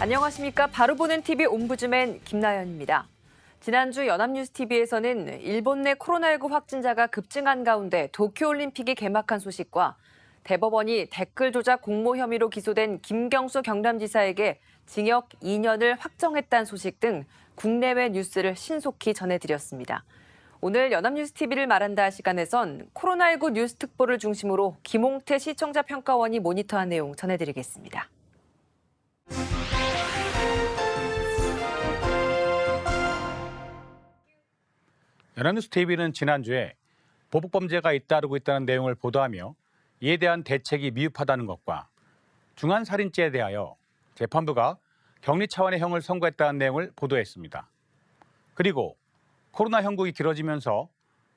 안녕하십니까. 바로 보는 TV 옴부즈맨 김나연입니다. 지난주 연합뉴스TV에서는 일본 내 코로나19 확진자가 급증한 가운데 도쿄올림픽이 개막한 소식과 대법원이 댓글 조작 공모 혐의로 기소된 김경수 경남지사에게 징역 2년을 확정했다는 소식 등 국내외 뉴스를 신속히 전해드렸습니다. 오늘 연합뉴스TV를 말한다 시간에선 코로나19 뉴스 특보를 중심으로 김홍태 시청자 평가원이 모니터한 내용 전해드리겠습니다. 연합뉴스TV는 지난주에 보복범죄가 잇따르고 있다는 내용을 보도하며 이에 대한 대책이 미흡하다는 것과 중환살인죄에 대하여 재판부가 격리 차원의 형을 선고했다는 내용을 보도했습니다. 그리고 코로나 형국이 길어지면서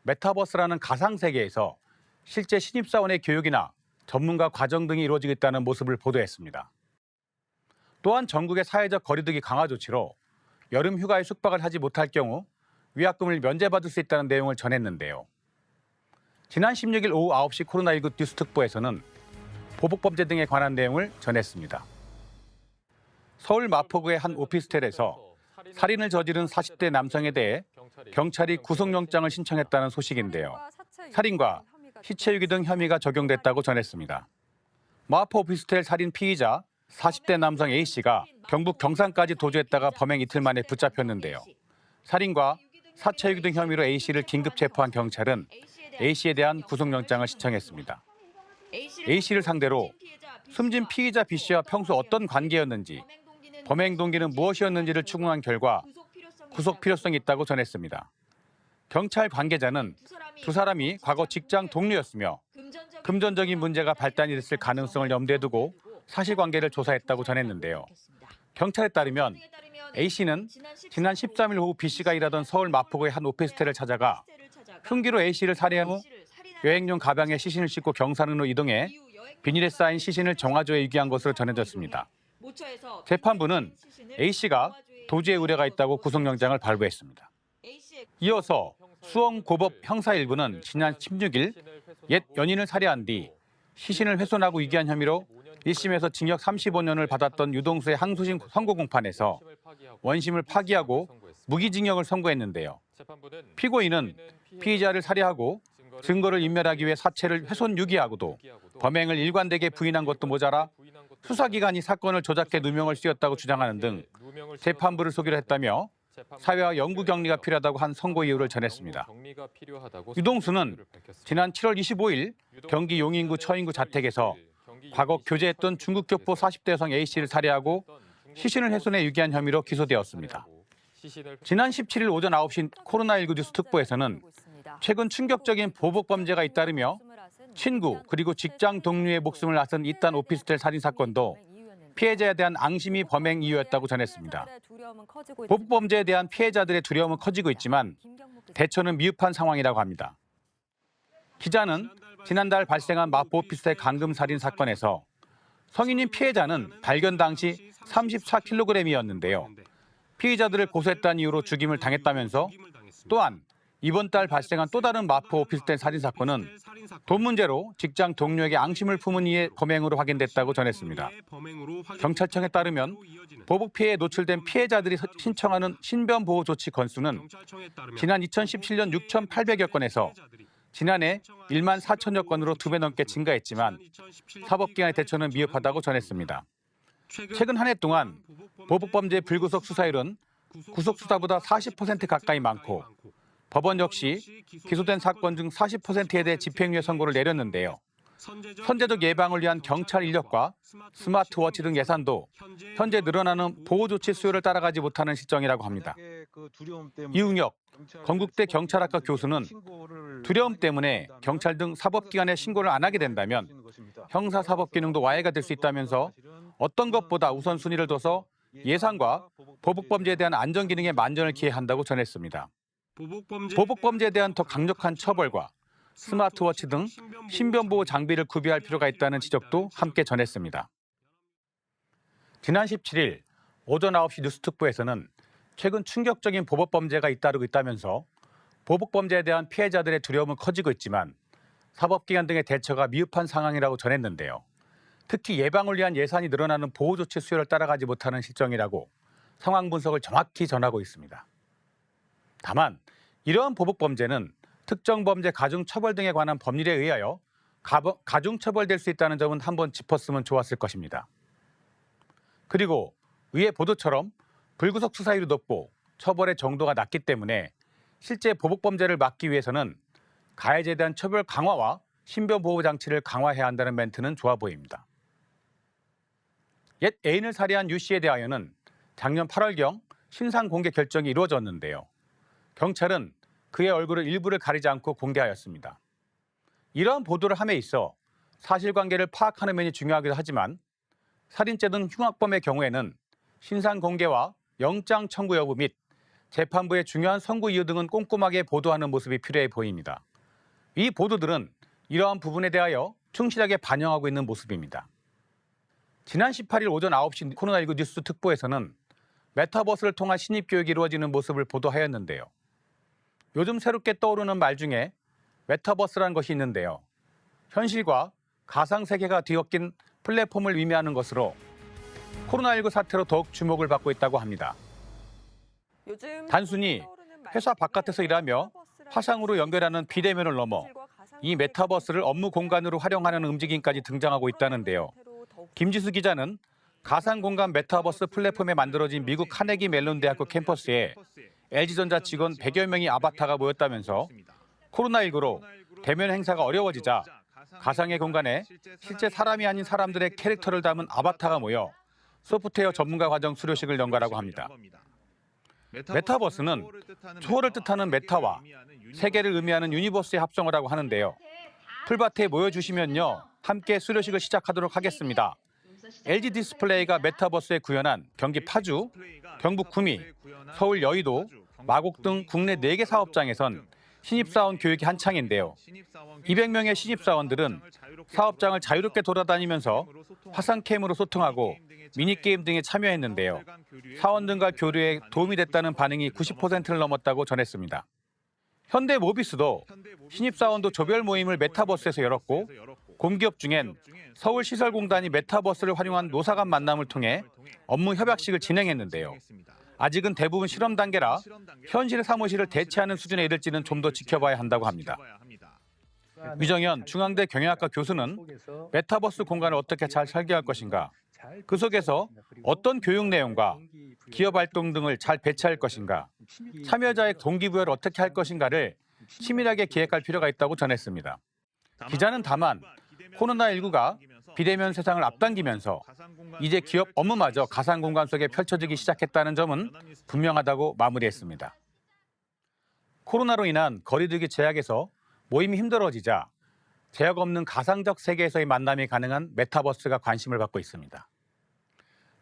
메타버스라는 가상세계에서 실제 신입사원의 교육이나 전문가 과정 등이 이루어지고 있다는 모습을 보도했습니다. 또한 전국의 사회적 거리두기 강화 조치로 여름 휴가에 숙박을 하지 못할 경우 위약금을 면제받을 수 있다는 내용을 전했는데요. 지난 16일 오후 9시 코로나19 뉴스 특보에서는 보복범죄 등에 관한 내용을 전했습니다. 서울 마포구의 한 오피스텔에서 살인을 저지른 40대 남성에 대해 경찰이 구속영장을 신청했다는 소식인데요. 살인과 시체 유기 등 혐의가 적용됐다고 전했습니다. 마포 오피스텔 살인 피의자 40대 남성 A씨가 경북 경산까지 도주했다가 범행 이틀 만에 붙잡혔는데요. 살인과 사체 유기 등 혐의로 A씨를 긴급 체포한 경찰은 A씨에 대한 구속영장을 신청했습니다. A씨를 상대로 숨진 피의자 B씨와 평소 어떤 관계였는지, 범행 동기는 무엇이었는지를 추궁한 결과 구속 필요성이 있다고 전했습니다. 경찰 관계자는 두 사람이 과거 직장 동료였으며 금전적인 문제가 발단이 됐을 가능성을 염두에 두고 사실관계를 조사했다고 전했는데요. 경찰에 따르면 A씨는 지난 13일 오후 B씨가 일하던 서울 마포구의 한 오피스텔을 찾아가 흉기로 A씨를 살해한 후 여행용 가방에 시신을 싣고 경산으로 이동해 비닐에 쌓인 시신을 정화조에 유기한 것으로 전해졌습니다. 재판부는 A씨가 도주의 우려가 있다고 구속영장을 발부했습니다. 이어서 수원고법 형사 1부는 지난 16일 옛 연인을 살해한 뒤 시신을 훼손하고 유기한 혐의로 1심에서 징역 35년을 받았던 유동수의 항소심 선고 공판에서 원심을 파기하고 무기징역을 선고했는데요. 피고인은 피의자를 살해하고 증거를 인멸하기 위해 사체를 훼손 유기하고도 범행을 일관되게 부인한 것도 모자라 수사기관이 사건을 조작해 누명을 씌웠다고 주장하는 등 재판부를 속이려 했다며 사회와 영구 격리가 필요하다고 한 선고 이유를 전했습니다. 유동수는 지난 7월 25일 경기 용인구 처인구 자택에서 과거 교제했던 중국 교포 40대 여성 A씨를 살해하고 시신을 훼손해 유기한 혐의로 기소되었습니다. 지난 17일 오전 9시 코로나19 뉴스 특보에서는 최근 충격적인 보복범죄가 잇따르며 친구 그리고 직장 동료의 목숨을 앗은 이딴 오피스텔 살인 사건도 피해자에 대한 앙심이 범행 이유였다고 전했습니다. 보복범죄에 대한 피해자들의 두려움은 커지고 있지만 대처는 미흡한 상황이라고 합니다. 기자는 지난달 발생한 마포 오피스텔 감금살인 사건에서 성인인 피해자는 발견 당시 34kg이었는데요. 피의자들을 고소했다는 이유로 죽임을 당했다면서 또한 이번 달 발생한 또 다른 마포 오피스텔 살인 사건은 돈 문제로 직장 동료에게 앙심을 품은 이의 범행으로 확인됐다고 전했습니다. 경찰청에 따르면 보복 피해에 노출된 피해자들이 신청하는 신변 보호 조치 건수는 지난 2017년 6,800여 건에서 지난해 1만 4천여 건으로 2배 넘게 증가했지만 사법기관의 대처는 미흡하다고 전했습니다. 최근 한 해 동안 보복범죄 불구속 수사율은 구속 수사보다 40% 가까이 많고 법원 역시 기소된 사건 중 40%에 대해 집행유예 선고를 내렸는데요. 선제적 예방을 위한 경찰 인력과 스마트워치 등 예산도 현재 늘어나는 보호조치 수요를 따라가지 못하는 실정이라고 합니다. 이웅혁 건국대 경찰학과 교수는 두려움 때문에 경찰 등 사법기관에 신고를 안 하게 된다면 형사사법 기능도 와해가 될 수 있다면서 어떤 것보다 우선순위를 둬서 예산과 보복범죄에 대한 안전기능에 만전을 기해야 한다고 전했습니다. 보복범죄에 대한 더 강력한 처벌과 스마트워치 등 신변보호 장비를 구비할 필요가 있다는 지적도 함께 전했습니다. 지난 17일 오전 9시 뉴스특보에서는 최근 충격적인 보복범죄가 잇따르고 있다면서 보복범죄에 대한 피해자들의 두려움은 커지고 있지만 사법기관 등의 대처가 미흡한 상황이라고 전했는데요. 특히 예방을 위한 예산이 늘어나는 보호조치 수요를 따라가지 못하는 실정이라고 상황 분석을 정확히 전하고 있습니다. 다만 이러한 보복범죄는 특정범죄 가중처벌 등에 관한 법률에 의하여 가중처벌될 수 있다는 점은 한번 짚었으면 좋았을 것입니다. 그리고 위의 보도처럼 불구속 수사율이 높고 처벌의 정도가 낮기 때문에 실제 보복범죄를 막기 위해서는 가해자에 대한 처벌 강화와 신변보호 장치를 강화해야 한다는 멘트는 좋아 보입니다. 옛 애인을 살해한 유 씨에 대하여는 작년 8월경 신상 공개 결정이 이루어졌는데요. 경찰은 그의 얼굴을 일부를 가리지 않고 공개하였습니다. 이러한 보도를 함에 있어 사실관계를 파악하는 면이 중요하기도 하지만 살인죄 등 흉악범의 경우에는 신상 공개와 영장 청구 여부 및 재판부의 중요한 선고 이유 등은 꼼꼼하게 보도하는 모습이 필요해 보입니다. 이 보도들은 이러한 부분에 대하여 충실하게 반영하고 있는 모습입니다. 지난 18일 오전 9시 코로나19 뉴스 특보에서는 메타버스를 통한 신입교육이 이루어지는 모습을 보도하였는데요. 요즘 새롭게 떠오르는 말 중에 메타버스라는 것이 있는데요. 현실과 가상세계가 뒤섞인 플랫폼을 의미하는 것으로 코로나19 사태로 더욱 주목을 받고 있다고 합니다. 단순히 회사 바깥에서 일하며 화상으로 연결하는 비대면을 넘어 이 메타버스를 업무 공간으로 활용하는 움직임까지 등장하고 있다는데요. 김지수 기자는 가상공간 메타버스 플랫폼에 만들어진 미국 카네기 멜론 대학교 캠퍼스에 LG전자 직원 100여 명의 아바타가 모였다면서 코로나19로 대면 행사가 어려워지자 가상의 공간에 실제 사람이 아닌 사람들의 캐릭터를 담은 아바타가 모여 소프트웨어 전문가 과정 수료식을 연 거라고 합니다. 메타버스는 초월을 뜻하는 메타와 세계를 의미하는 유니버스의 합성어라고 하는데요. 풀밭에 모여주시면요. 함께 수료식을 시작하도록 하겠습니다. LG 디스플레이가 메타버스에 구현한 경기 파주, 경북 구미, 서울 여의도, 마곡 등 국내 4개 사업장에선 신입사원 교육이 한창인데요. 200명의 신입사원들은 사업장을 자유롭게 돌아다니면서 화상캠으로 소통하고 미니게임 등에 참여했는데요. 사원들과 교류에 도움이 됐다는 반응이 90%를 넘었다고 전했습니다. 현대모비스도 신입사원도 조별 모임을 메타버스에서 열었고 공기업 중엔 서울시설공단이 메타버스를 활용한 노사 간 만남을 통해 업무 협약식을 진행했는데요. 아직은 대부분 실험 단계라 현실의 사무실을 대체하는 수준에 이를지는 좀 더 지켜봐야 한다고 합니다. 유정현 중앙대 경영학과 교수는 메타버스 공간을 어떻게 잘 설계할 것인가, 그 속에서 어떤 교육 내용과 기업 활동 등을 잘 배치할 것인가, 참여자의 동기부여를 어떻게 할 것인가를 치밀하게 기획할 필요가 있다고 전했습니다. 기자는 다만 코로나19가 비대면 세상을 앞당기면서 이제 기업 업무마저 가상공간 속에 펼쳐지기 시작했다는 점은 분명하다고 마무리했습니다. 코로나로 인한 거리두기 제약에서 모임이 힘들어지자 제약 없는 가상적 세계에서의 만남이 가능한 메타버스가 관심을 받고 있습니다.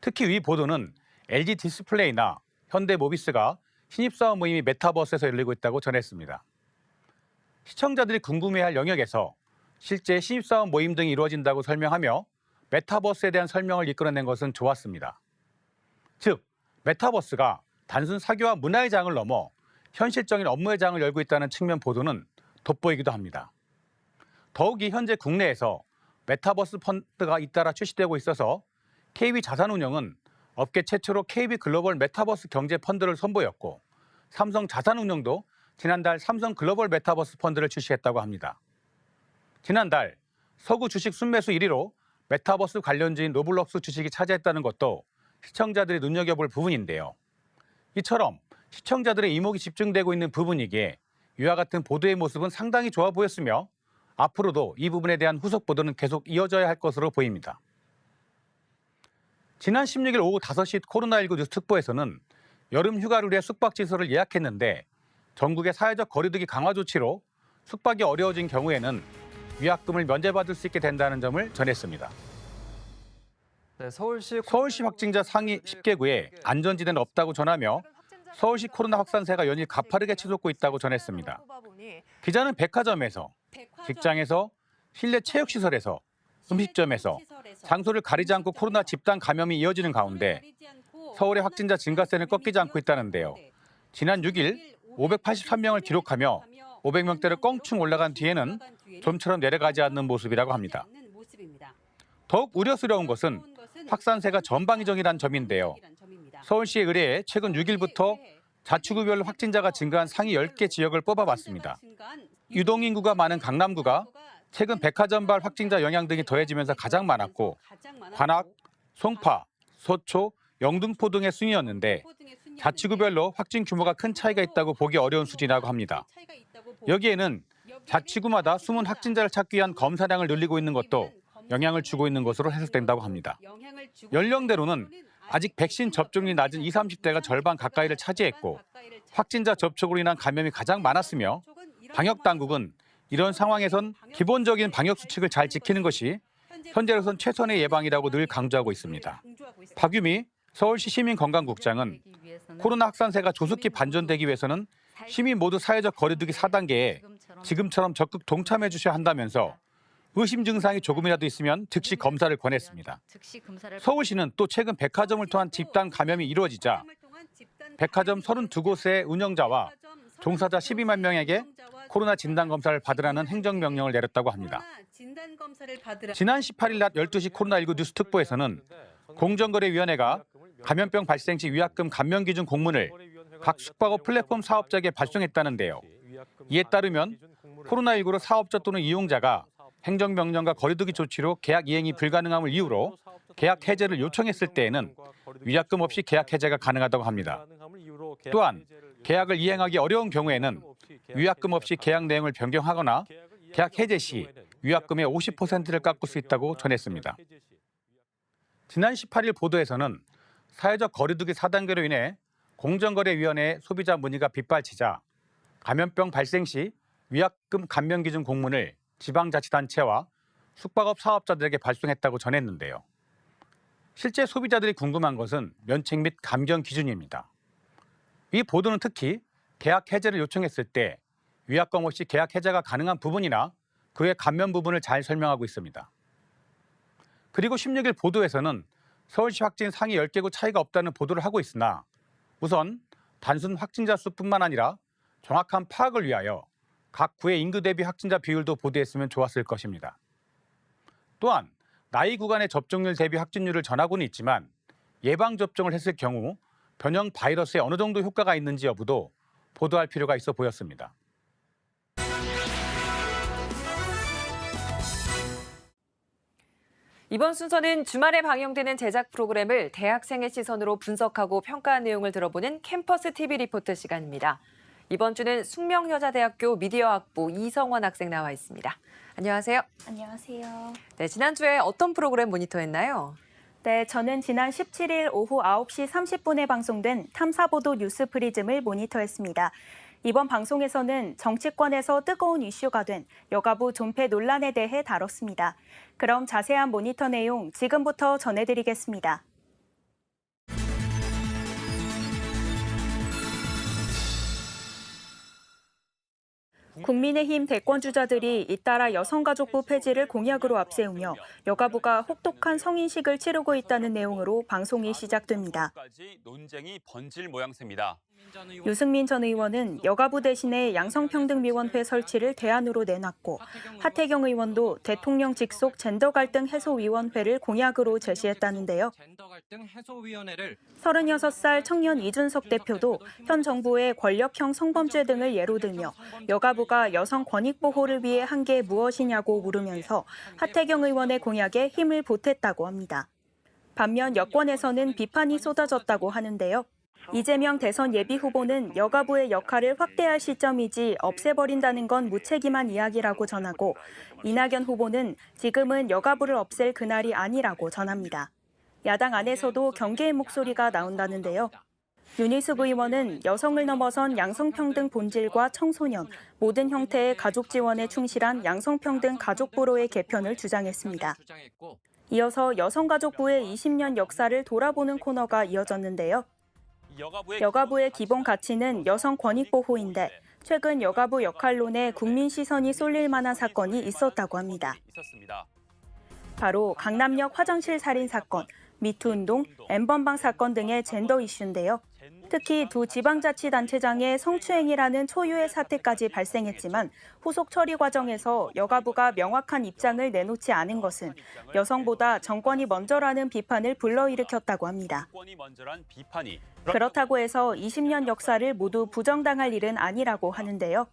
특히 위 보도는 LG 디스플레이나 현대모비스가 신입사원 모임이 메타버스에서 열리고 있다고 전했습니다. 시청자들이 궁금해할 영역에서 실제 신입사원 모임 등이 이루어진다고 설명하며 메타버스에 대한 설명을 이끌어낸 것은 좋았습니다. 즉, 메타버스가 단순 사교와 문화의 장을 넘어 현실적인 업무의 장을 열고 있다는 측면 보도는 돋보이기도 합니다. 더욱이 현재 국내에서 메타버스 펀드가 잇따라 출시되고 있어서 KB자산운용은 업계 최초로 KB 글로벌 메타버스 경제 펀드를 선보였고 삼성자산운용도 지난달 삼성 글로벌 메타버스 펀드를 출시했다고 합니다. 지난달 서구 주식 순매수 1위로 메타버스 관련주인 로블록스 주식이 차지했다는 것도 시청자들이 눈여겨볼 부분인데요. 이처럼 시청자들의 이목이 집중되고 있는 부분이기에 이와 같은 보도의 모습은 상당히 좋아 보였으며 앞으로도 이 부분에 대한 후속 보도는 계속 이어져야 할 것으로 보입니다. 지난 16일 오후 5시 코로나19 뉴스 특보에서는 여름 휴가를 위해 숙박시설을 예약했는데 전국의 사회적 거리두기 강화 조치로 숙박이 어려워진 경우에는 위약금을 면제받을 수 있게 된다는 점을 전했습니다. 네, 서울시 확진자 상위 10개구에 안전지대는 없다고 전하며 서울시 코로나 확산세가 연일 가파르게 치솟고 있다고 전했습니다. 기자는 백화점에서, 직장에서, 실내 체육시설에서, 음식점에서 장소를 가리지 않고 코로나 집단 감염이 이어지는 가운데 서울의 확진자 증가세는 꺾이지 않고 있다는데요. 지난 6일 583명을 기록하며 500명대로 껑충 올라간 뒤에는 좀처럼 내려가지 않는 모습이라고 합니다. 더욱 우려스러운 것은 확산세가 전방위적이라는 점인데요. 서울시의 의뢰에 최근 6일부터 자치구별로 확진자가 증가한 상위 10개 지역을 뽑아봤습니다. 유동인구가 많은 강남구가 최근 백화점발 확진자 영향 등이 더해지면서 가장 많았고 관악, 송파, 서초, 영등포 등의 순이었는데 자치구별로 확진 규모가 큰 차이가 있다고 보기 어려운 수준이라고 합니다. 여기에는 자치구마다 숨은 확진자를 찾기 위한 검사량을 늘리고 있는 것도 영향을 주고 있는 것으로 해석된다고 합니다. 연령대로는 아직 백신 접종률이 낮은 20, 30대가 절반 가까이를 차지했고 확진자 접촉으로 인한 감염이 가장 많았으며 방역당국은 이런 상황에선 기본적인 방역 수칙을 잘 지키는 것이 현재로선 최선의 예방이라고 늘 강조하고 있습니다. 박유미 서울시 시민건강국장은 코로나 확산세가 조속히 반전되기 위해서는 시민 모두 사회적 거리두기 4단계에 지금처럼 적극 동참해 주셔야 한다면서 의심 증상이 조금이라도 있으면 즉시 검사를 권했습니다. 서울시는 또 최근 백화점을 통한 집단 감염이 이루어지자 백화점 32곳의 운영자와 종사자 12만 명에게 코로나 진단검사를 받으라는 행정명령을 내렸다고 합니다. 지난 18일 낮 12시 코로나19 뉴스 특보에서는 공정거래위원회가 감염병 발생 시 위약금 감면 기준 공문을 각 숙박업 플랫폼 사업자에게 발송했다는데요. 이에 따르면 코로나19로 사업자 또는 이용자가 행정명령과 거리두기 조치로 계약 이행이 불가능함을 이유로 계약 해제를 요청했을 때에는 위약금 없이 계약 해제가 가능하다고 합니다. 또한 계약을 이행하기 어려운 경우에는 위약금 없이 계약 내용을 변경하거나 계약 해제 시 위약금의 50%를 깎을 수 있다고 전했습니다. 지난 18일 보도에서는 사회적 거리두기 4단계로 인해 공정거래위원회의 소비자 문의가 빗발치자 감염병 발생 시 위약금 감면 기준 공문을 지방자치단체와 숙박업 사업자들에게 발송했다고 전했는데요. 실제 소비자들이 궁금한 것은 면책 및 감경 기준입니다. 이 보도는 특히 계약 해제를 요청했을 때 위약금 없이 계약 해제가 가능한 부분이나 그의 감면 부분을 잘 설명하고 있습니다. 그리고 16일 보도에서는 서울시 확진 상위 10개구 차이가 없다는 보도를 하고 있으나 우선 단순 확진자 수뿐만 아니라 정확한 파악을 위하여 각 구의 인구 대비 확진자 비율도 보도했으면 좋았을 것입니다. 또한 나이 구간의 접종률 대비 확진율을 전하고는 있지만 예방접종을 했을 경우 변형 바이러스에 어느 정도 효과가 있는지 여부도 보도할 필요가 있어 보였습니다. 이번 순서는 주말에 방영되는 제작 프로그램을 대학생의 시선으로 분석하고 평가한 내용을 들어보는 캠퍼스 TV 리포트 시간입니다. 이번 주는 숙명여자대학교 미디어학부 이성원 학생 나와 있습니다. 안녕하세요. 안녕하세요. 네, 지난주에 어떤 프로그램 모니터했나요? 네, 저는 지난 17일 오후 9시 30분에 방송된 탐사보도 뉴스 프리즘을 모니터했습니다. 이번 방송에서는 정치권에서 뜨거운 이슈가 된 여가부 존폐 논란에 대해 다뤘습니다. 그럼 자세한 모니터 내용 지금부터 전해드리겠습니다. 국민의힘 대권주자들이 잇따라 여성가족부 폐지를 공약으로 앞세우며 여가부가 혹독한 성인식을 치르고 있다는 내용으로 방송이 시작됩니다. 논쟁이 번질 모양새입니다. 유승민 전 의원은 여가부 대신에 양성평등위원회 설치를 대안으로 내놨고 하태경 의원도 대통령 직속 젠더갈등 해소위원회를 공약으로 제시했다는데요. 36살 청년 이준석 대표도 현 정부의 권력형 성범죄 등을 예로 들며 여가부가 여성 권익 보호를 위해 한 게 무엇이냐고 물으면서 하태경 의원의 공약에 힘을 보탰다고 합니다. 반면 여권에서는 비판이 쏟아졌다고 하는데요. 이재명 대선 예비후보는 여가부의 역할을 확대할 시점이지 없애버린다는 건 무책임한 이야기라고 전하고 이낙연 후보는 지금은 여가부를 없앨 그날이 아니라고 전합니다. 야당 안에서도 경계의 목소리가 나온다는데요. 윤희숙 의원은 여성을 넘어선 양성평등 본질과 청소년, 모든 형태의 가족 지원에 충실한 양성평등 가족부로의 개편을 주장했습니다. 이어서 여성가족부의 20년 역사를 돌아보는 코너가 이어졌는데요. 여가부의 기본 가치는 여성 권익 보호인데 최근 여가부 역할론에 국민 시선이 쏠릴 만한 사건이 있었다고 합니다. 바로 강남역 화장실 살인 사건, 미투 운동, N번방 사건 등의 젠더 이슈인데요. 특히 두 지방자치단체장의 성추행이라는 초유의 사태까지 발생했지만 후속 처리 과정에서 여가부가 명확한 입장을 내놓지 않은 것은 여성보다 정권이 먼저라는 비판을 불러일으켰다고 합니다. 정권이 먼저란 비판이 그렇다고 해서 20년 역사를 모두 부정당할 일은 아니라고 하는데요.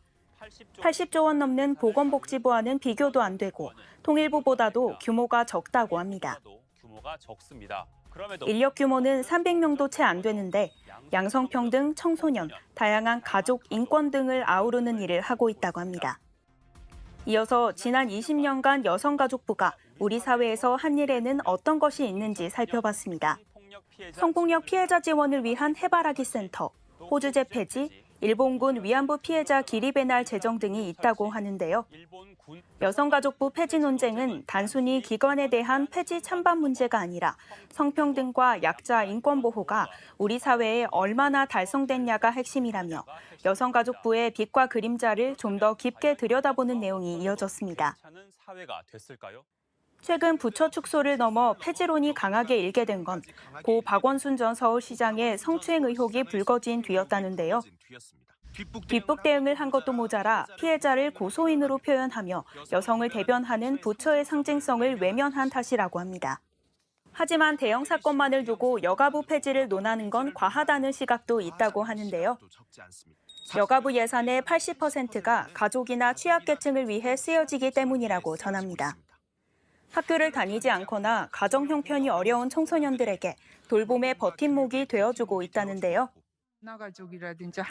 80조 원 넘는 보건복지부와는 비교도 안 되고 통일부보다도 규모가 적다고 합니다. 규모가 적습니다. 그럼에도 인력 규모는 300명도 채 안 되는데 양성평등, 청소년, 다양한 가족, 인권 등을 아우르는 일을 하고 있다고 합니다. 이어서 지난 20년간 여성가족부가 우리 사회에서 한 일에는 어떤 것이 있는지 살펴봤습니다. 성폭력 피해자 지원을 위한 해바라기 센터, 호주제 폐지, 일본군 위안부 피해자 기리배날 제정 등이 있다고 하는데요. 여성가족부 폐지 논쟁은 단순히 기관에 대한 폐지 찬반 문제가 아니라 성평등과 약자 인권 보호가 우리 사회에 얼마나 달성됐냐가 핵심이라며 여성가족부의 빛과 그림자를 좀 더 깊게 들여다보는 내용이 이어졌습니다. 사회가 됐을까요? 최근 부처 축소를 넘어 폐지론이 강하게 일게 된 건 고 박원순 전 서울시장의 성추행 의혹이 불거진 뒤였다는데요. 뒷북 대응을 한 것도 모자라 피해자를 고소인으로 표현하며 여성을 대변하는 부처의 상징성을 외면한 탓이라고 합니다. 하지만 대형 사건만을 두고 여가부 폐지를 논하는 건 과하다는 시각도 있다고 하는데요. 여가부 예산의 80%가 가족이나 취약계층을 위해 쓰여지기 때문이라고 전합니다. 학교를 다니지 않거나 가정 형편이 어려운 청소년들에게 돌봄의 버팀목이 되어주고 있다는데요.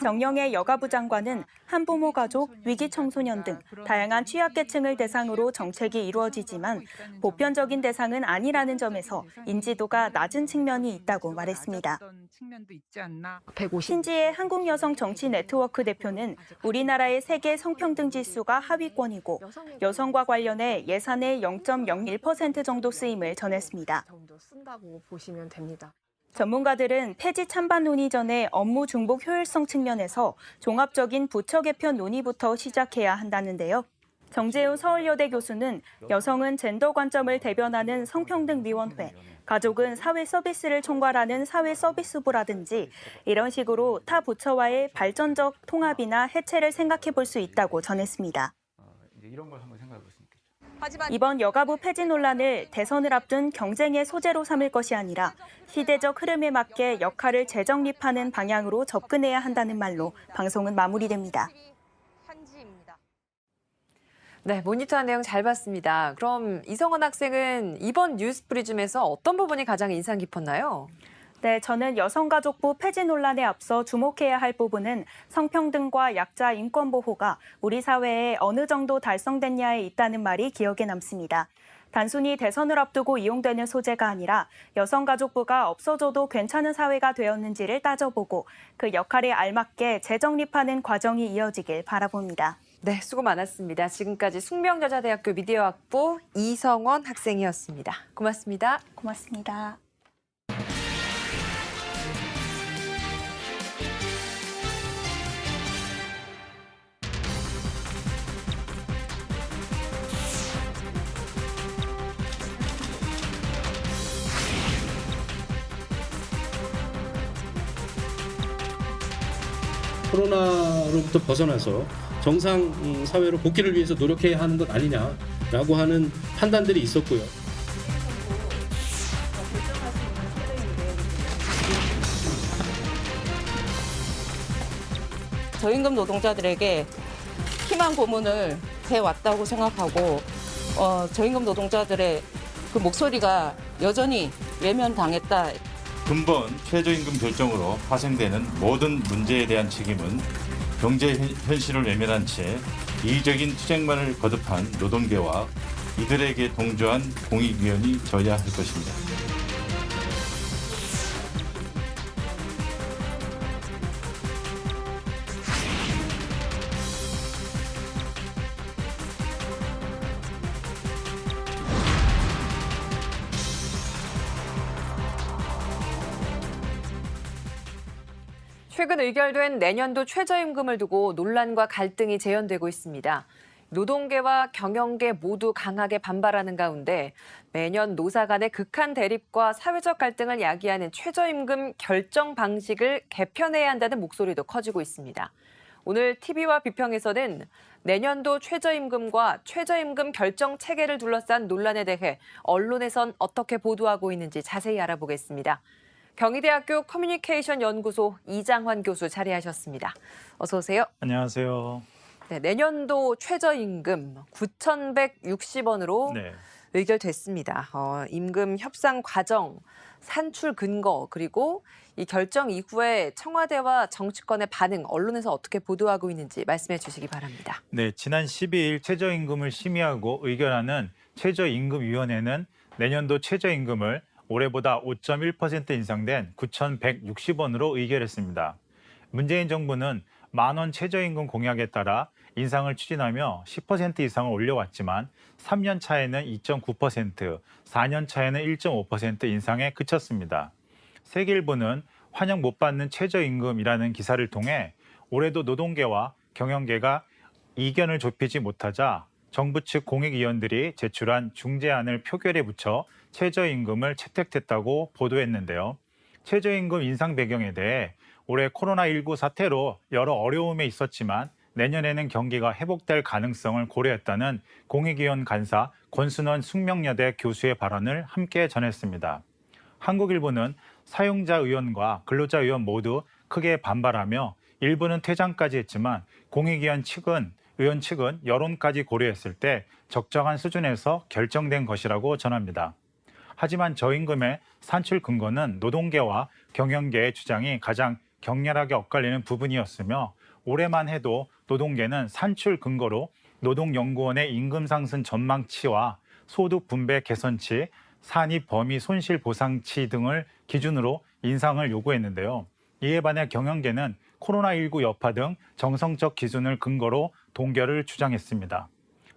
정영애 여가부 장관은 한부모 가족, 위기 청소년 등 다양한 취약계층을 대상으로 정책이 이루어지지만 보편적인 대상은 아니라는 점에서 인지도가 낮은 측면이 있다고 말했습니다. 신지혜 한국여성정치네트워크 대표는 우리나라의 세계 성평등 지수가 하위권이고 여성과 관련해 예산의 0.01% 정도 쓰임을 전했습니다. 전문가들은 폐지 찬반 논의 전에 업무 중복 효율성 측면에서 종합적인 부처 개편 논의부터 시작해야 한다는데요. 정재우 서울여대 교수는 여성은 젠더 관점을 대변하는 성평등위원회, 가족은 사회 서비스를 총괄하는 사회서비스부라든지 이런 식으로 타 부처와의 발전적 통합이나 해체를 생각해 볼 수 있다고 전했습니다. 이런 걸 한번 생각해 볼 수 있겠죠. 이번 여가부 폐지 논란을 대선을 앞둔 경쟁의 소재로 삼을 것이 아니라 시대적 흐름에 맞게 역할을 재정립하는 방향으로 접근해야 한다는 말로 방송은 마무리됩니다. 네, 모니터한 내용 잘 봤습니다. 그럼 이성원 학생은 이번 뉴스프리즘에서 어떤 부분이 가장 인상 깊었나요? 네, 저는 여성가족부 폐지 논란에 앞서 주목해야 할 부분은 성평등과 약자 인권 보호가 우리 사회에 어느 정도 달성됐냐에 있다는 말이 기억에 남습니다. 단순히 대선을 앞두고 이용되는 소재가 아니라 여성가족부가 없어져도 괜찮은 사회가 되었는지를 따져보고 그 역할에 알맞게 재정립하는 과정이 이어지길 바라봅니다. 네, 수고 많았습니다. 지금까지 숙명여자대학교 미디어학부 이성원 학생이었습니다. 고맙습니다. 고맙습니다. 코로나로부터 벗어나서 정상 사회로 복귀를 위해서 노력해야 하는 것 아니냐라고 하는 판단들이 있었고요. 저임금 노동자들에게 희망 고문을 해왔다고 생각하고 저임금 노동자들의 그 목소리가 여전히 외면당했다. 근본 최저임금 결정으로 파생되는 모든 문제에 대한 책임은 경제 현실을 외면한 채 이의적인 투쟁만을 거듭한 노동계와 이들에게 동조한 공익위원이 져야 할 것입니다. 최근 의결된 내년도 최저임금을 두고 논란과 갈등이 재현되고 있습니다. 노동계와 경영계 모두 강하게 반발하는 가운데 매년 노사 간의 극한 대립과 사회적 갈등을 야기하는 최저임금 결정 방식을 개편해야 한다는 목소리도 커지고 있습니다. 오늘 TV와 비평에서는 내년도 최저임금과 최저임금 결정 체계를 둘러싼 논란에 대해 언론에선 어떻게 보도하고 있는지 자세히 알아보겠습니다. 경희대학교 커뮤니케이션 연구소 이장환 교수 자리하셨습니다. 어서 오세요. 안녕하세요. 네, 내년도 최저임금 9,160원으로 네. 의결됐습니다. 임금 협상 과정, 산출 근거, 그리고 이 결정 이후에 청와대와 정치권의 반응, 언론에서 어떻게 보도하고 있는지 말씀해 주시기 바랍니다. 네, 지난 12일 최저임금을 심의하고 의결하는 최저임금위원회는 내년도 최저임금을 올해보다 5.1% 인상된 9,160원으로 의결했습니다. 문재인 정부는 만원 최저임금 공약에 따라 인상을 추진하며 10% 이상을 올려왔지만 3년 차에는 2.9%, 4년 차에는 1.5% 인상에 그쳤습니다. 세계일보는 환영 못 받는 최저임금이라는 기사를 통해 올해도 노동계와 경영계가 이견을 좁히지 못하자 정부 측 공익위원들이 제출한 중재안을 표결에 붙여 최저임금을 채택했다고 보도했는데요. 최저임금 인상 배경에 대해 올해 코로나19 사태로 여러 어려움에 있었지만 내년에는 경기가 회복될 가능성을 고려했다는 공익위원 간사 권순원 숙명여대 교수의 발언을 함께 전했습니다. 한국일보는 사용자 의원과 근로자 의원 모두 크게 반발하며 일부는 퇴장까지 했지만 공익위원 측은 여론까지 고려했을 때 적정한 수준에서 결정된 것이라고 전합니다. 하지만 저임금의 산출 근거는 노동계와 경영계의 주장이 가장 격렬하게 엇갈리는 부분이었으며 올해만 해도 노동계는 산출 근거로 노동연구원의 임금 상승 전망치와 소득 분배 개선치, 산입 범위 손실 보상치 등을 기준으로 인상을 요구했는데요. 이에 반해 경영계는 코로나19 여파 등 정성적 기준을 근거로 동결을 주장했습니다.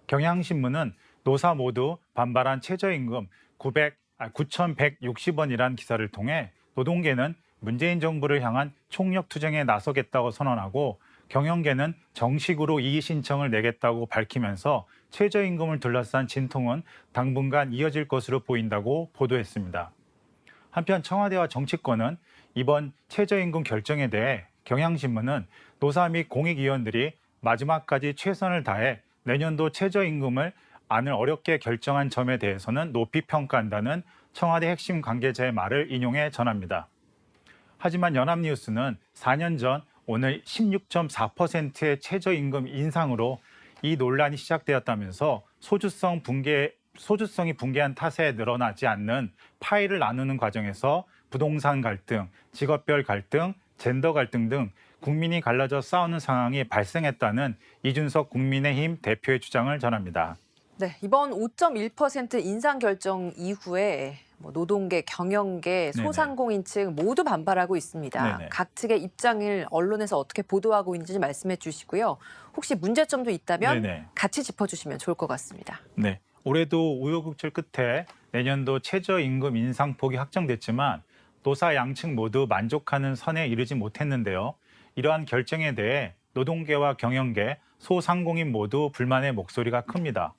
경향신문은 노사 모두 반발한 최저임금 9,160원이란 기사를 통해 노동계는 문재인 정부를 향한 총력 투쟁에 나서겠다고 선언하고 경영계는 정식으로 이의 신청을 내겠다고 밝히면서 최저임금을 둘러싼 진통은 당분간 이어질 것으로 보인다고 보도했습니다. 한편 청와대와 정치권은 이번 최저임금 결정에 대해 경향신문은 노사 및 공익위원들이 마지막까지 최선을 다해 내년도 최저임금을 안을 어렵게 결정한 점에 대해서는 높이 평가한다는 청와대 핵심 관계자의 말을 인용해 전합니다. 하지만 연합뉴스는 4년 전 오늘 16.4%의 최저임금 인상으로 이 논란이 시작되었다면서 소주성이 붕괴한 탓에 늘어나지 않는 파이를 나누는 과정에서 부동산 갈등, 직업별 갈등, 젠더 갈등 등 국민이 갈라져 싸우는 상황이 발생했다는 이준석 국민의힘 대표의 주장을 전합니다. 네, 이번 5.1% 인상 결정 이후에 노동계, 경영계, 소상공인 측 모두 반발하고 있습니다. 네네. 각 측의 입장을 언론에서 어떻게 보도하고 있는지 말씀해 주시고요. 혹시 문제점도 있다면 네네. 같이 짚어주시면 좋을 것 같습니다. 네, 올해도 우여곡절 끝에 내년도 최저임금 인상폭이 확정됐지만 노사 양측 모두 만족하는 선에 이르지 못했는데요. 이러한 결정에 대해 노동계와 경영계, 소상공인 모두 불만의 목소리가 큽니다.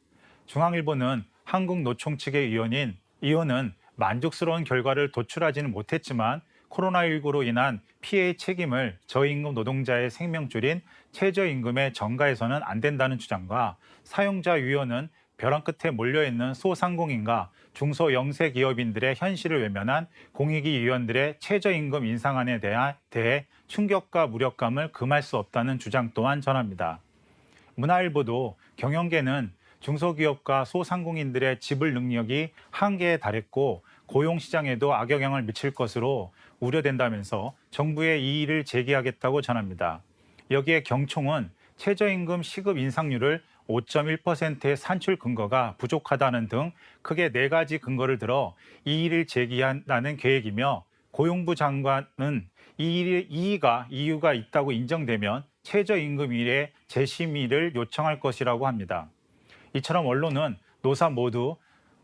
중앙일보는 한국노총 측의 의원은 만족스러운 결과를 도출하지는 못했지만 코로나19로 인한 피해의 책임을 저임금 노동자의 생명줄인 최저임금에 전가해서는 안 된다는 주장과 사용자 위원은 벼랑 끝에 몰려있는 소상공인과 중소영세기업인들의 현실을 외면한 공익위 위원들의 최저임금 인상안에 대해 충격과 무력감을 금할 수 없다는 주장 또한 전합니다. 문화일보도 경영계는 중소기업과 소상공인들의 지불 능력이 한계에 달했고 고용시장에도 악영향을 미칠 것으로 우려된다면서 정부에 이의를 제기하겠다고 전합니다. 여기에 경총은 최저임금 시급 인상률을 5.1%의 산출 근거가 부족하다는 등 크게 4가지 근거를 들어 이의를 제기한다는 계획이며 고용부 장관은 이유가 있다고 인정되면 최저임금일의 재심의를 요청할 것이라고 합니다. 이처럼 언론은 노사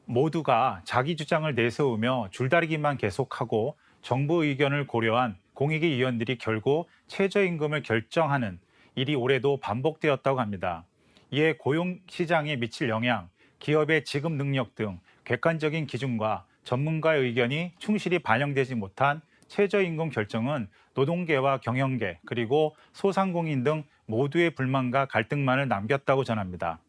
모두가 자기 주장을 내세우며 줄다리기만 계속하고 정부 의견을 고려한 공익위 위원들이 결국 최저임금을 결정하는 일이 올해도 반복되었다고 합니다. 이에 고용 시장에 미칠 영향, 기업의 지급 능력 등 객관적인 기준과 전문가의 의견이 충실히 반영되지 못한 최저임금 결정은 노동계와 경영계 그리고 소상공인 등 모두의 불만과 갈등만을 남겼다고 전합니다.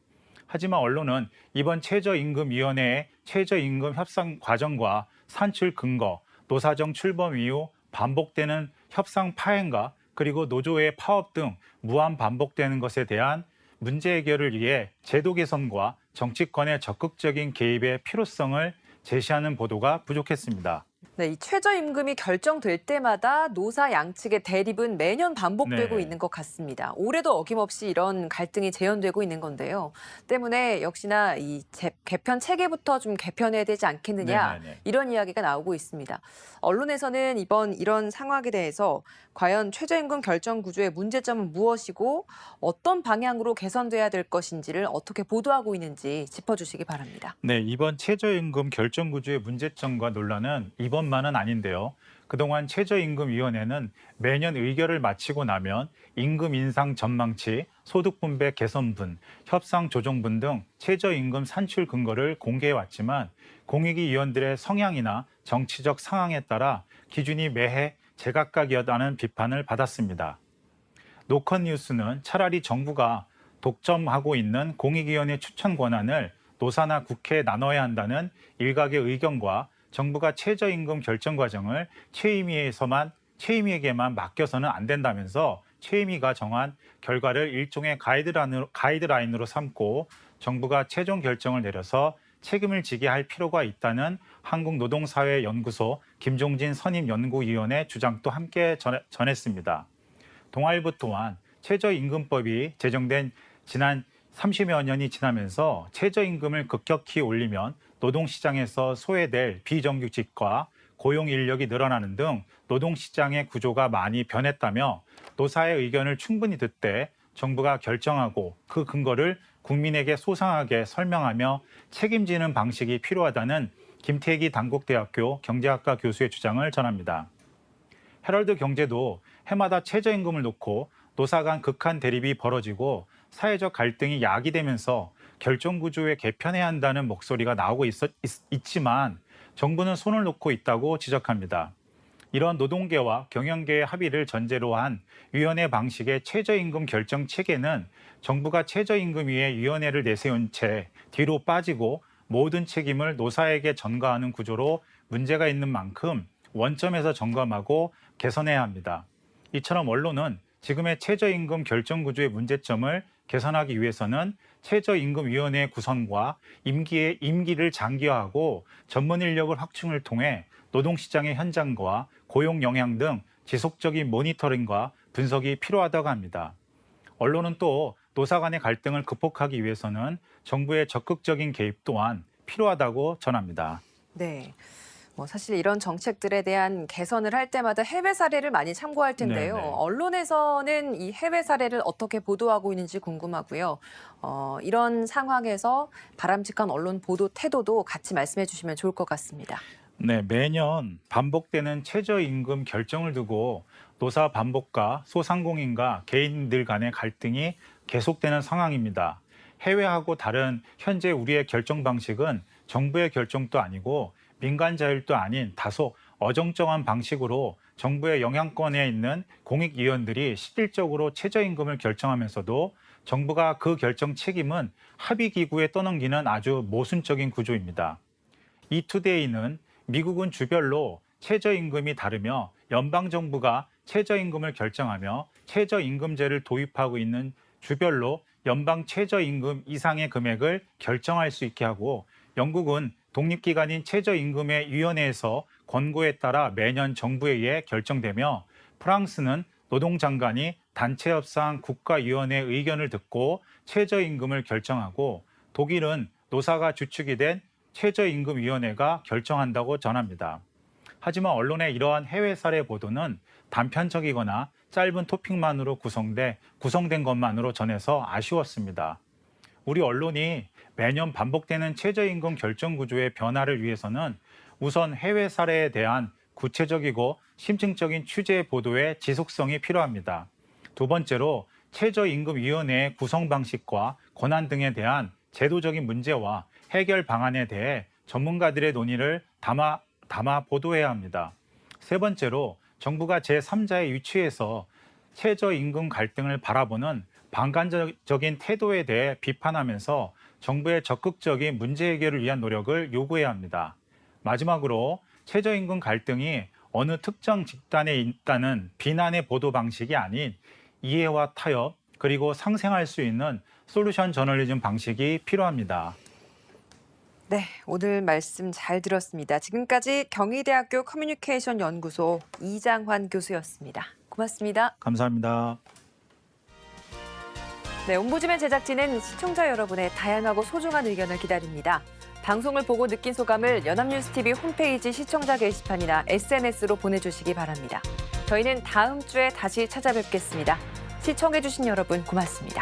하지만 언론은 이번 최저임금위원회의 최저임금 협상 과정과 산출 근거, 노사정 출범 이후 반복되는 협상 파행과 그리고 노조의 파업 등 무한 반복되는 것에 대한 문제 해결을 위해 제도 개선과 정치권의 적극적인 개입의 필요성을 제시하는 보도가 부족했습니다. 네, 이 최저임금이 결정될 때마다 노사 양측의 대립은 매년 반복되고 네. 있는 것 같습니다. 올해도 어김없이 이런 갈등이 재현되고 있는 건데요. 때문에 역시나 이 개편 체계부터 좀 개편해야 되지 않겠느냐 네네네. 이런 이야기가 나오고 있습니다. 언론에서는 이런 상황에 대해서 과연 최저임금 결정 구조의 문제점은 무엇이고 어떤 방향으로 개선돼야 될 것인지를 어떻게 보도하고 있는지 짚어주시기 바랍니다. 네, 이번 최저임금 결정 구조의 문제점과 논란은 이번만은 아닌데요. 그동안 최저임금위원회는 매년 의결을 마치고 나면 임금 인상 전망치, 소득 분배 개선분, 협상 조정분 등 최저임금 산출 근거를 공개해왔지만 공익위 위원들의 성향이나 정치적 상황에 따라 기준이 매해 제각각이었다는 비판을 받았습니다. 노컷뉴스는 차라리 정부가 독점하고 있는 공익위원회 추천 권한을 노사나 국회에 나눠야 한다는 일각의 의견과 정부가 최저임금 결정 과정을 최임위에게만 맡겨서는 안 된다면서 최임위가 정한 결과를 일종의 가이드라인으로 삼고 정부가 최종 결정을 내려서 책임을 지게 할 필요가 있다는 한국노동사회연구소 김종진 선임연구위원의 주장도 함께 전했습니다. 동아일보 또한 최저임금법이 제정된 지난 30여 년이 지나면서 최저임금을 급격히 올리면 노동시장에서 소외될 비정규직과 고용 인력이 늘어나는 등 노동시장의 구조가 많이 변했다며 노사의 의견을 충분히 듣되 정부가 결정하고 그 근거를 국민에게 소상하게 설명하며 책임지는 방식이 필요하다는 김태기 단국대학교 경제학과 교수의 주장을 전합니다. 헤럴드 경제도 해마다 최저임금을 놓고 노사 간 극한 대립이 벌어지고 사회적 갈등이 야기되면서 결정 구조에 개편해야 한다는 목소리가 나오고 있지만 정부는 손을 놓고 있다고 지적합니다. 이런 노동계와 경영계의 합의를 전제로 한 위원회 방식의 최저임금 결정 체계는 정부가 최저임금위에 위원회를 내세운 채 뒤로 빠지고 모든 책임을 노사에게 전가하는 구조로 문제가 있는 만큼 원점에서 점검하고 개선해야 합니다. 이처럼 언론은 지금의 최저임금 결정 구조의 문제점을 개선하기 위해서는 최저임금위원회 구성과 임기를 장기화하고 전문 인력을 확충을 통해 노동시장의 현장과 고용 영향 등 지속적인 모니터링과 분석이 필요하다고 합니다. 언론은 또 노사 간의 갈등을 극복하기 위해서는 정부의 적극적인 개입 또한 필요하다고 전합니다. 네. 사실 이런 정책들에 대한 개선을 할 때마다 해외 사례를 많이 참고할 텐데요. 네네. 언론에서는 이 해외 사례를 어떻게 보도하고 있는지 궁금하고요. 이런 상황에서 바람직한 언론 보도 태도도 같이 말씀해 주시면 좋을 것 같습니다. 네, 매년 반복되는 최저임금 결정을 두고 노사 반복과 소상공인과 개인들 간의 갈등이 계속되는 상황입니다. 해외하고 다른 현재 우리의 결정 방식은 정부의 결정도 아니고 민간 자율도 아닌 다소 어정쩡한 방식으로 정부의 영향권에 있는 공익위원들이 실질적으로 최저임금을 결정하면서도 정부가 그 결정 책임은 합의기구에 떠넘기는 아주 모순적인 구조입니다. 이투데이는 미국은 주별로 최저임금이 다르며 연방정부가 최저임금을 결정하며 최저임금제를 도입하고 있는 주별로 연방 최저임금 이상의 금액을 결정할 수 있게 하고 영국은 독립기관인 최저임금의 위원회에서 권고에 따라 매년 정부에 의해 결정되며 프랑스는 노동장관이 단체협상 국가위원회 의견을 듣고 최저임금을 결정하고 독일은 노사가 주축이 된 최저임금위원회가 결정한다고 전합니다. 하지만 언론의 이러한 해외 사례 보도는 단편적이거나 짧은 토픽만으로 구성된 것만으로 전해서 아쉬웠습니다. 우리 언론이 매년 반복되는 최저임금 결정 구조의 변화를 위해서는 우선 해외 사례에 대한 구체적이고 심층적인 취재 보도의 지속성이 필요합니다. 두 번째로 최저임금위원회의 구성 방식과 권한 등에 대한 제도적인 문제와 해결 방안에 대해 전문가들의 논의를 담아 보도해야 합니다. 세 번째로 정부가 제3자의 위치에서 최저임금 갈등을 바라보는 방관적인 태도에 대해 비판하면서 정부의 적극적인 문제 해결을 위한 노력을 요구해야 합니다. 마지막으로 최저임금 갈등이 어느 특정 집단에 있다는 비난의 보도 방식이 아닌 이해와 타협 그리고 상생할 수 있는 솔루션 저널리즘 방식이 필요합니다. 네, 오늘 말씀 잘 들었습니다. 지금까지 경희대학교 커뮤니케이션 연구소 이장환 교수였습니다. 고맙습니다. 감사합니다. 네, 옴부즈맨 제작진은 시청자 여러분의 다양하고 소중한 의견을 기다립니다. 방송을 보고 느낀 소감을 연합뉴스TV 홈페이지 시청자 게시판이나 SNS로 보내주시기 바랍니다. 저희는 다음 주에 다시 찾아뵙겠습니다. 시청해주신 여러분 고맙습니다.